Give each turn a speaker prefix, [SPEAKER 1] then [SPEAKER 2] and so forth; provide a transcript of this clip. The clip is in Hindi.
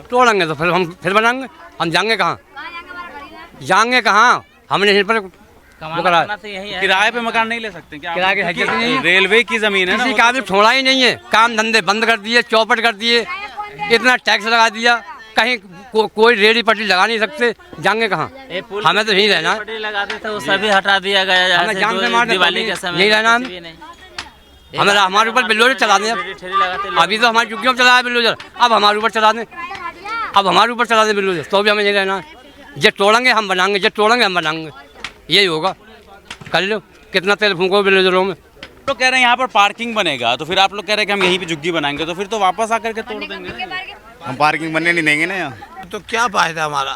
[SPEAKER 1] तोड़ेंगे तो फिर हम फिर बनाएंगे। हम जाएंगे कहाँ, जाएंगे कहाँ? हमने यहीं पर
[SPEAKER 2] कमाना तो यही है। किराए पे मकान नहीं ले सकते क्या?
[SPEAKER 1] किराए की हैसियत नहीं है।
[SPEAKER 2] रेलवे की जमीन है ना,
[SPEAKER 1] किसी का भी छोड़ा ही नहीं है। काम धंधे बंद कर दिए, चौपट कर दिए, इतना टैक्स लगा दिया, कहीं कोई रेडी पटरी लगा नहीं सकते। जाएंगे कहाँ? हमें तो यहीं रहना है।
[SPEAKER 2] लगाते थे वो सभी हटा दिया गया।
[SPEAKER 1] हमें जान से मार
[SPEAKER 2] दिवाली के समय
[SPEAKER 1] यहीं रहना हमें। हमारे ऊपर बिल्डोजर चला दें। अभी तो हमारी चुक्कियों में चला है बिल्डोजर, अब हमारे ऊपर चला दें, अब हमारे ऊपर चला दें बिल्डोजर, तो भी हमें यहीं रहना है। जो तोड़ेंगे हम बनाएंगे, जो तोड़ेंगे हम बनाएंगे, यही होगा। कर लो, कितना तेल फूको बिल्डोजरों में।
[SPEAKER 2] तो कह रहे हैं यहाँ पर पार्किंग बनेगा, तो फिर आप लोग कह रहे हैं कि हम यहीं पे झुग्गी बनाएंगे, तो फिर तो वापस आकर के तोड़ देंगे।
[SPEAKER 3] हम पार्किंग बनने नहीं देंगे ना यहाँ।
[SPEAKER 4] तो क्या फायदा हमारा?